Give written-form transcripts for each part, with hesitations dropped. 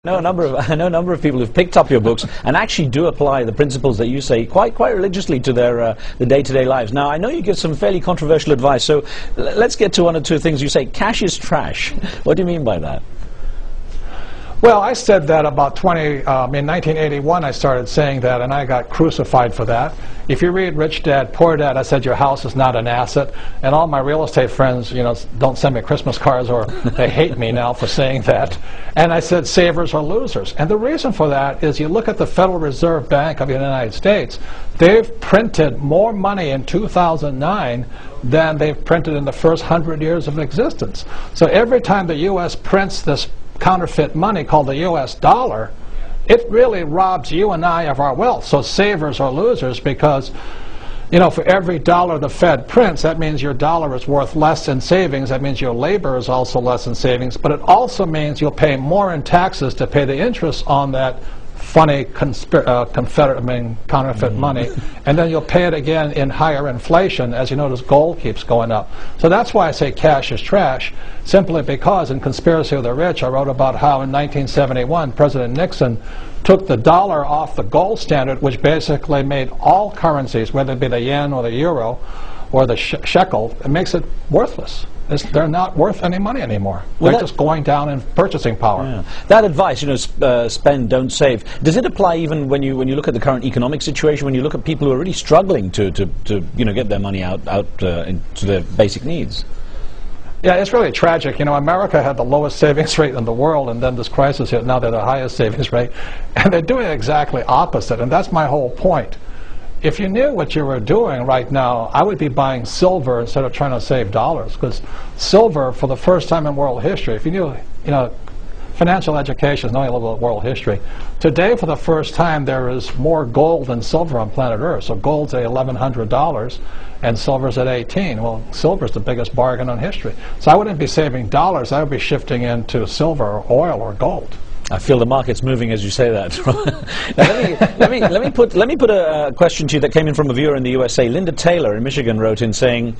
I know a number of people who've picked up your books and actually do apply the principles that you say quite religiously to their the day-to-day lives. Now, I know you give some fairly controversial advice, so let's get to one or two things. You say cash is trash. What do you mean by that? Well, I said that about in 1981 I started saying that, and I got crucified for that. If you read Rich Dad, Poor Dad, I said your house is not an asset, and all my real estate friends, don't send me Christmas cards, or they hate me now for saying that. And I said savers are losers. And the reason for that is you look at the Federal Reserve Bank of the United States, they've printed more money in 2009 than they've printed in the first 100 years of existence. So every time the U.S. prints this counterfeit money called the U.S. dollar, it really robs you and I of our wealth. So savers are losers because, for every dollar the Fed prints, that means your dollar is worth less in savings. That means your labor is also less in savings. But it also means you'll pay more in taxes to pay the interest on that funny counterfeit money, and then you'll pay it again in higher inflation. As you notice, gold keeps going up. So that's why I say cash is trash, simply because in Conspiracy of the Rich I wrote about how in 1971 President Nixon took the dollar off the gold standard, which basically made all currencies, whether it be the yen or the euro or the shekel, it makes it worthless. They're not worth any money anymore. Well, they're just going down in purchasing power. Yeah. That advice, spend, don't save, does it apply even when you look at the current economic situation, when you look at people who are really struggling to get their money out into their basic needs? Yeah, it's really tragic. America had the lowest savings rate in the world, and then this crisis hit. Now they're the highest savings rate, and they're doing exactly opposite. And that's my whole point. If you knew what you were doing right now, I would be buying silver instead of trying to save dollars, because silver, for the first time in world history, if you knew, financial education is knowing a little bit of world history. Today, for the first time, there is more gold than silver on planet Earth. So gold's at $1,100 and silver's at $18. Well, silver's the biggest bargain on history. So I wouldn't be saving dollars. I would be shifting into silver or oil or gold. I feel the market's moving as you say that. Now, let me put a question to you that came in from a viewer in the USA. Linda Taylor in Michigan wrote in saying,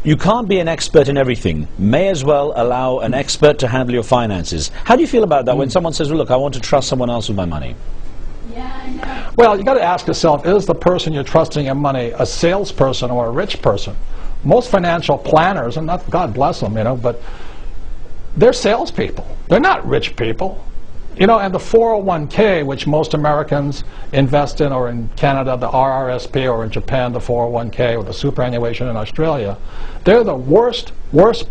"You can't be an expert in everything. May as well allow an expert to handle your finances." How do you feel about that when someone says, well, look, I want to trust someone else with my money? Yeah, I know. Well, you got to ask yourself, is the person you're trusting your money a salesperson or a rich person? Most financial planners, and not, God bless them, but they're salespeople. They're not rich people. And the 401k, which most Americans invest in, or in Canada, the RRSP, or in Japan, the 401k, or the superannuation in Australia, they're the worst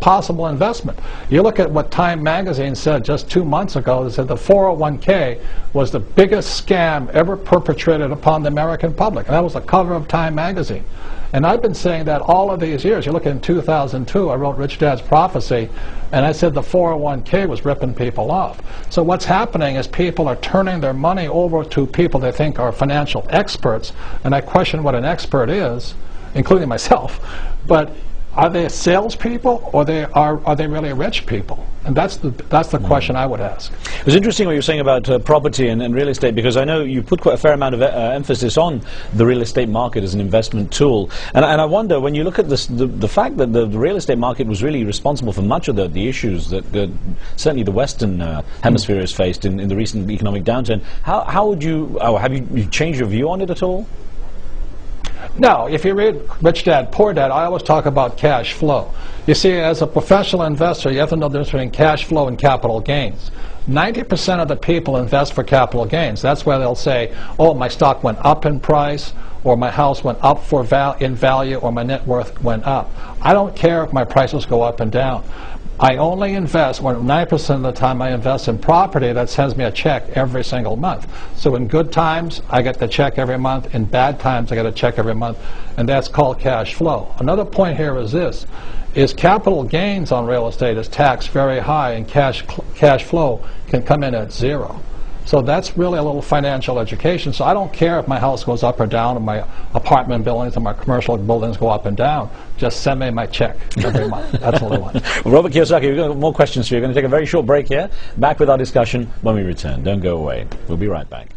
possible investment. You look at what Time magazine said just 2 months ago. They said the 401k was the biggest scam ever perpetrated upon the American public. And that was the cover of Time magazine. And I've been saying that all of these years. You look in 2002, I wrote Rich Dad's Prophecy, and I said the 401k was ripping people off. So what's happening is people are turning their money over to people they think are financial experts, and I question what an expert is, including myself. But are they salespeople, or are they really rich people? And that's the question I would ask. It was interesting what you were saying about property and real estate, because I know you put quite a fair amount of emphasis on the real estate market as an investment tool. And I wonder, when you look at this, the fact that the real estate market was really responsible for much of the issues that certainly the Western hemisphere has faced in the recent economic downturn, how would you, have you changed your view on it at all? No, if you read Rich Dad, Poor Dad, I always talk about cash flow. You see, as a professional investor, you have to know the difference between cash flow and capital gains. 90% of the people invest for capital gains. That's why they'll say, oh, my stock went up in price, or my house went up in value, or my net worth went up. I don't care if my prices go up and down. I only invest, 9% of the time I invest in property that sends me a check every single month. So in good times, I get the check every month. In bad times, I get a check every month. And that's called cash flow. Another point here is this, is capital gains on real estate is taxed very high, and cash flow can come in at zero. So that's really a little financial education. So I don't care if my house goes up or down, or my apartment buildings and my commercial buildings go up and down. Just send me my check every month. That's what I want. Well, Robert Kiyosaki, we've got more questions for you. We're going to take a very short break here. Back with our discussion when we return. Don't go away. We'll be right back.